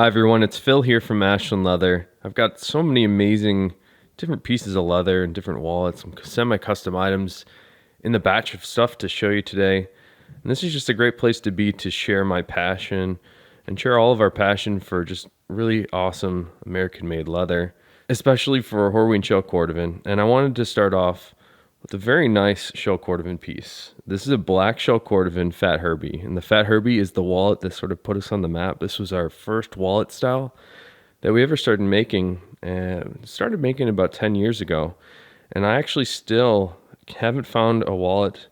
Hi everyone, it's Phil here from Ashland Leather. I've got so many amazing different pieces of leather and different wallets, some semi-custom items in the batch of stuff to show you today. And this is just a great place to be to share my passion and share all of our passion for just really awesome American-made leather, especially for Horween Shell Cordovan. And I wanted to start off with a very nice Shell Cordovan piece. This is a black Shell Cordovan Fat Herbie, and the Fat Herbie is the wallet that sort of put us on the map. This was our first wallet style that we ever started making, and started making about 10 years ago. And I actually still haven't found a wallet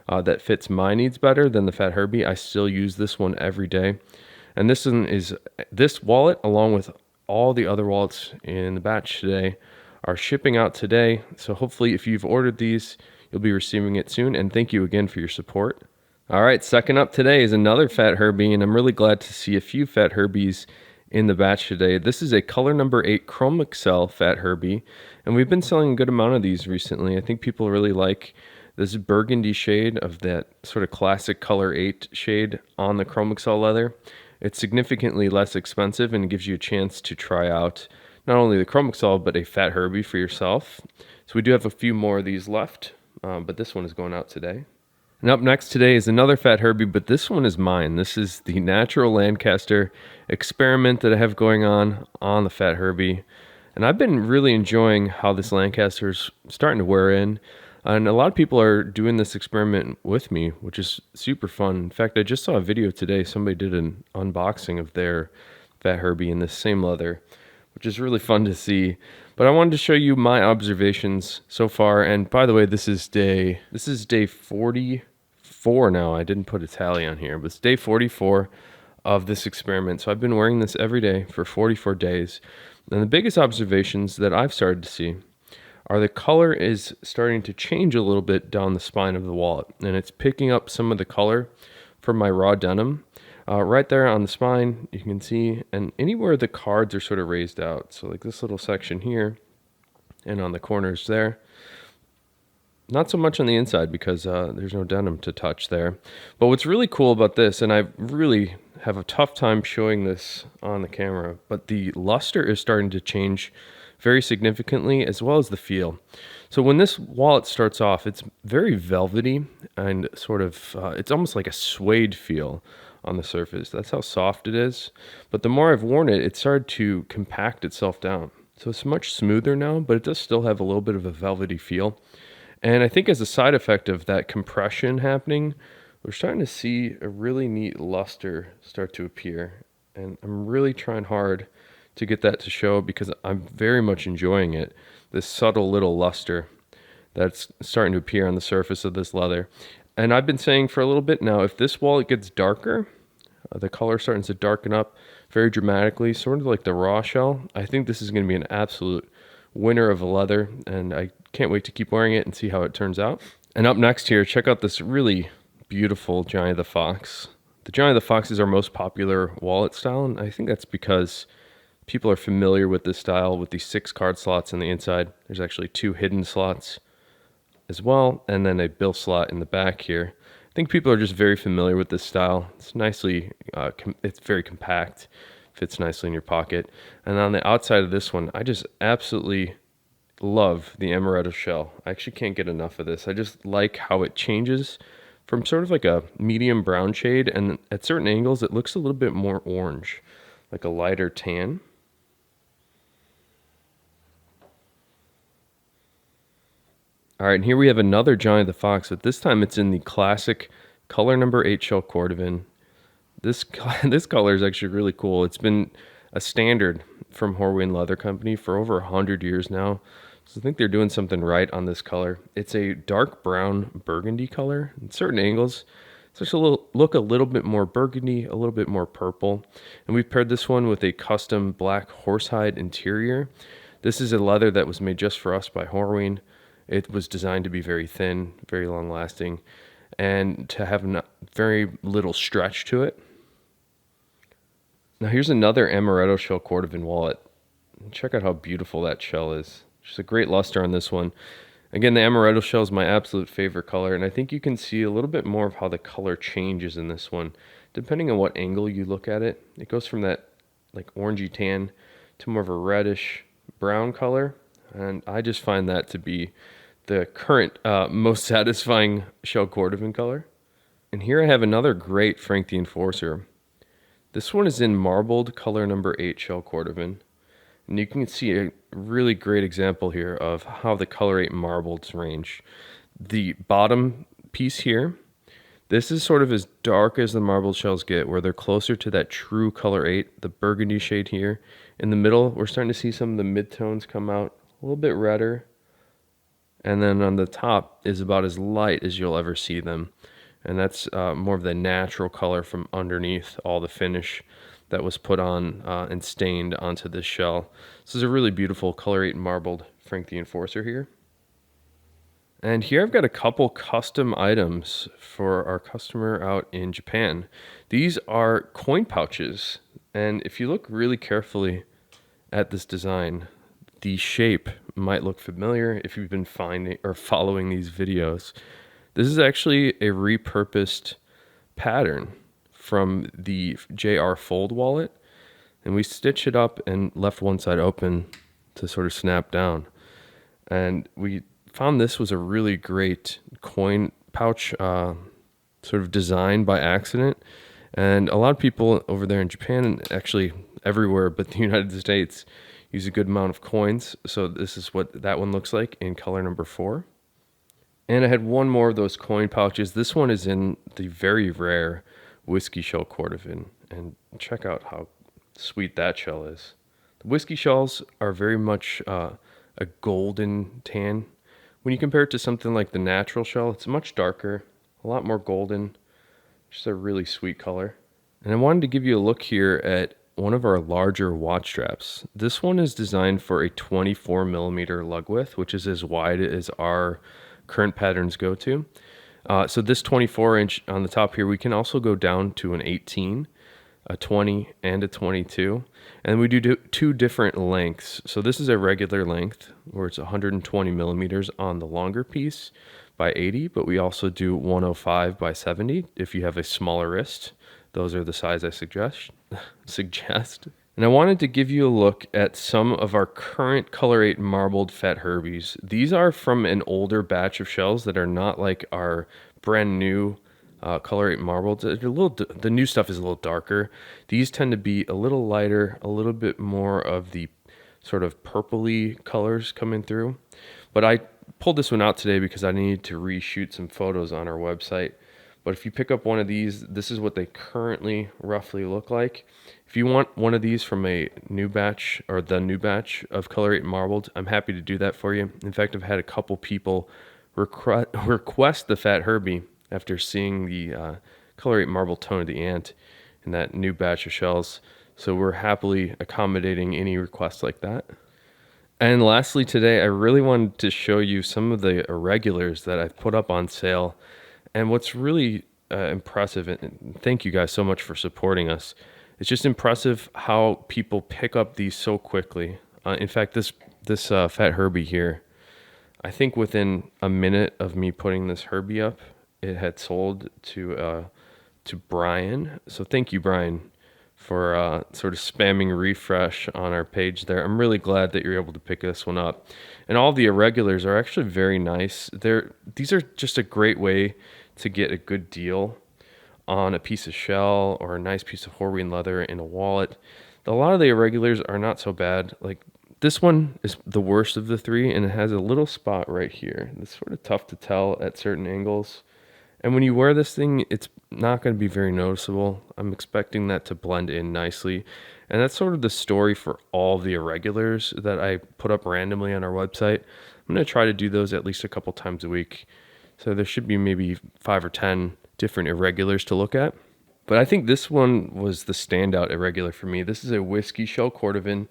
that fits my needs better than the Fat Herbie. I still use this one every day. And this wallet, along with all the other wallets in the batch today, are shipping out today. So hopefully if you've ordered these, you'll be receiving it soon. And thank you again for your support. All right, second up today is another Fat Herbie, and I'm really glad to see a few Fat Herbies in the batch today. This is a color number 8 Chrome Excel Fat Herbie, and we've been selling a good amount of these recently. I think people really like this burgundy shade of that sort of classic color 8 shade on the Chrome Excel leather. It's significantly less expensive and gives you a chance to try out not only the Chrome Excel, but a Fat Herbie for yourself. So we do have a few more of these left, but this one is going out today. And up next today is another Fat Herbie, but this one is mine. This is the natural Lancaster experiment that I have going on the Fat Herbie. And I've been really enjoying how this Lancaster is starting to wear in. And a lot of people are doing this experiment with me, which is super fun. In fact, I just saw a video today. Somebody did an unboxing of their Fat Herbie in this same leather, which is really fun to see. But I wanted to show you my observations so far. And by the way, this is day 44 now. I didn't put a tally on here, but it's day 44 of this experiment. So I've been wearing this every day for 44 days. And the biggest observations that I've started to see are the color is starting to change a little bit down the spine of the wallet. And it's picking up some of the color from my raw denim. Right there on the spine, you can see, and anywhere the cards are sort of raised out. So like this little section here and on the corners there. Not so much on the inside because there's no denim to touch there. But what's really cool about this, and I really have a tough time showing this on the camera, but the luster is starting to change very significantly, as well as the feel. So when this wallet starts off, it's very velvety and sort of, it's almost like a suede feel on the surface. That's how soft it is. But the more I've worn it, it started to compact itself down. So it's much smoother now, but it does still have a little bit of a velvety feel. And I think as a side effect of that compression happening, we're starting to see a really neat luster start to appear. And I'm really trying hard to get that to show because I'm very much enjoying it. This subtle little luster that's starting to appear on the surface of this leather. And I've been saying for a little bit now, if this wallet gets darker, the color starting to darken up very dramatically, sort of like the raw shell, I think this is going to be an absolute winner of a leather, and I can't wait to keep wearing it and see how it turns out. And up next here, check out this really beautiful Johnny the Fox. The Johnny the Fox is our most popular wallet style, and I think that's because people are familiar with this style with these 6 card slots on the inside. There's actually 2 hidden slots as well, and then a bill slot in the back here. I think people are just very familiar with this style. It's nicely, it's very compact, fits nicely in your pocket. And on the outside of this one, I just absolutely love the Amaretto shell. I actually can't get enough of this. I just like how it changes from sort of like a medium brown shade, and at certain angles, it looks a little bit more orange, like a lighter tan. All right, and here we have another Johnny the Fox, but this time it's in the classic color number 8 Shell Cordovan. This color is actually really cool. It's been a standard from Horween Leather Company for over 100 years now. So I think they're doing something right on this color. It's a dark brown burgundy color. In certain angles, it's just look a little bit more burgundy, a little bit more purple. And we've paired this one with a custom black horsehide interior. This is a leather that was made just for us by Horween. It was designed to be very thin, very long lasting, and to have very little stretch to it. Now here's another Amaretto Shell Cordovan wallet. Check out how beautiful that shell is. Just a great luster on this one. Again, the Amaretto shell is my absolute favorite color, and I think you can see a little bit more of how the color changes in this one. Depending on what angle you look at it, it goes from that like orangey tan to more of a reddish brown color. And I just find that to be the current most satisfying shell Cordovan color. And here I have another great Frank the Enforcer. This one is in marbled color number 8 shell Cordovan. And you can see a really great example here of how the color 8 marbleds range. The bottom piece here, this is sort of as dark as the marbled shells get, where they're closer to that true color 8, the burgundy shade here. In the middle, we're starting to see some of the midtones come out, a little bit redder. And then on the top is about as light as you'll ever see them. And that's more of the natural color from underneath all the finish that was put on and stained onto this shell. This is a really beautiful color 8 marbled Frank the Enforcer here. And here I've got a couple custom items for our customer out in Japan. These are coin pouches. And if you look really carefully at this design, the shape might look familiar if you've been finding or following these videos. This is actually a repurposed pattern from the JR Fold wallet, and we stitched it up and left one side open to sort of snap down. And we found this was a really great coin pouch sort of design by accident. And a lot of people over there in Japan, and actually everywhere but the United States, use a good amount of coins. So this is what that one looks like in color number 4. And I had one more of those coin pouches. This one is in the very rare whiskey shell Cordovan. And check out how sweet that shell is. The whiskey shells are very much a golden tan. When you compare it to something like the natural shell, it's much darker, a lot more golden. Just a really sweet color. And I wanted to give you a look here at one of our larger watch straps. This one is designed for a 24 millimeter lug width, which is as wide as our current patterns go to. So this 24 inch on the top here, we can also go down to an 18, a 20, and a 22. And we do 2 different lengths. So this is a regular length where it's 120 millimeters on the longer piece by 80, but we also do 105 by 70 if you have a smaller wrist. Those are the size I suggest. And I wanted to give you a look at some of our current color 8 marbled Fat Herbies. These are from an older batch of shells that are not like our brand new color 8 marbled. The new stuff is a little darker. These tend to be a little lighter, a little bit more of the sort of purpley colors coming through. But I pulled this one out today because I needed to reshoot some photos on our website. But if you pick up one of these, this is what they currently roughly look like. If you want one of these from a new batch or the new batch of color 8 marbled, I'm happy to do that for you. In fact, I've had a couple people request the Fat Herbie after seeing the color 8 marbled tone of the ant in that new batch of shells. So we're happily accommodating any requests like that. And lastly today, I really wanted to show you some of the irregulars that I've put up on sale. And what's really impressive, and thank you guys so much for supporting us, it's just impressive how people pick up these so quickly. In fact, this Fat Herbie here, I think within a minute of me putting this Herbie up, it had sold to Brian. So thank you, Brian, for sort of spamming refresh on our page there. I'm really glad that you're able to pick this one up. And all the irregulars are actually very nice. These are just a great way to get a good deal on a piece of shell or a nice piece of Horween leather in a wallet. A lot of the irregulars are not so bad. Like this one is the worst of the 3, and it has a little spot right here. It's sort of tough to tell at certain angles. And when you wear this thing, it's not going to be very noticeable. I'm expecting that to blend in nicely. And that's sort of the story for all the irregulars that I put up randomly on our website. I'm going to try to do those at least a couple times a week. So there should be maybe 5 or 10 different irregulars to look at. But I think this one was the standout irregular for me. This is a whiskey shell Cordovan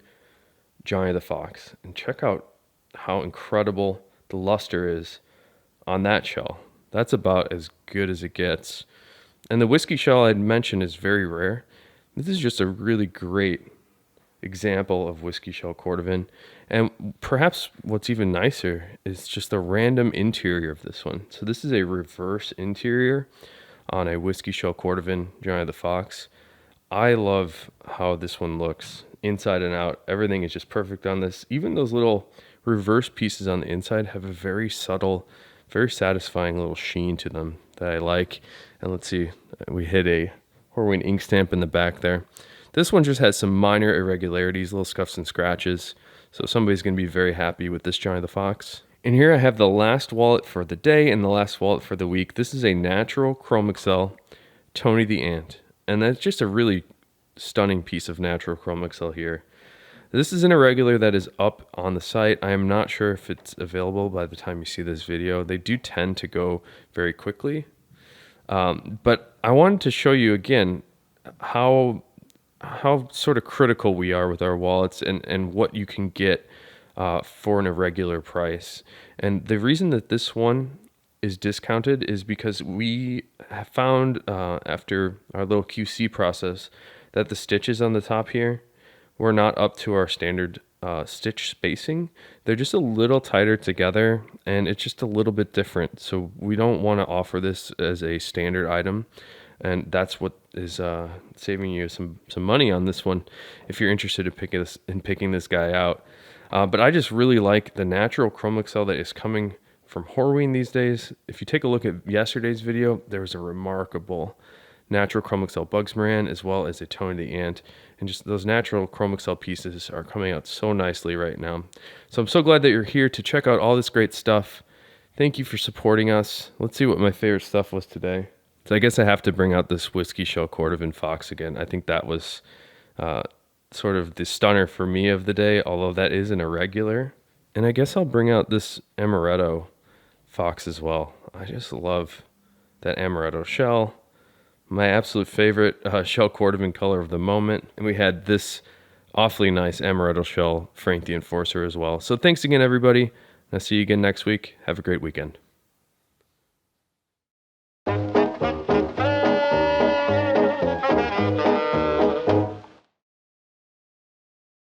Johnny the Fox. And check out how incredible the luster is on that shell. That's about as good as it gets. And the whiskey shell I'd mentioned is very rare. This is just a really great example of whiskey shell Cordovan. And perhaps what's even nicer is just the random interior of this one. So this is a reverse interior on a whiskey shell Cordovan Johnny the Fox. I love how this one looks inside and out. Everything is just perfect on this. Even those little reverse pieces on the inside have a very subtle, very satisfying little sheen to them that I like. And let's see, we hit a Horween ink stamp in the back there. This one just has some minor irregularities, little scuffs and scratches. So somebody's going to be very happy with this Johnny the Fox. And here I have the last wallet for the day and the last wallet for the week. This is a natural Chrome Excel Tony the Ant. And that's just a really stunning piece of natural Chrome Excel here. This is an irregular that is up on the site. I am not sure if it's available by the time you see this video. They do tend to go very quickly. But I wanted to show you again how sort of critical we are with our wallets and what you can get for an irregular price. And the reason that this one is discounted is because we have found after our little QC process that the stitches on the top here were not up to our standard stitch spacing. They're just a little tighter together and it's just a little bit different. So we don't want to offer this as a standard item. And that's what is saving you some money on this one if you're interested in picking this guy out. But I just really like the natural Chrome Excel that is coming from Horween these days. If you take a look at yesterday's video, there was a remarkable natural Chrome Excel Bugs Moran as well as a Tony the Ant. And just those natural Chrome Excel pieces are coming out so nicely right now. So I'm so glad that you're here to check out all this great stuff. Thank you for supporting us. Let's see what my favorite stuff was today. So I guess I have to bring out this Whiskey Shell Cordovan Fox again. I think that was sort of the stunner for me of the day, although that is an irregular. And I guess I'll bring out this Amaretto Fox as well. I just love that Amaretto shell. My absolute favorite shell Cordovan color of the moment. And we had this awfully nice Amaretto shell Frank the Enforcer as well. So thanks again, everybody. I'll see you again next week. Have a great weekend.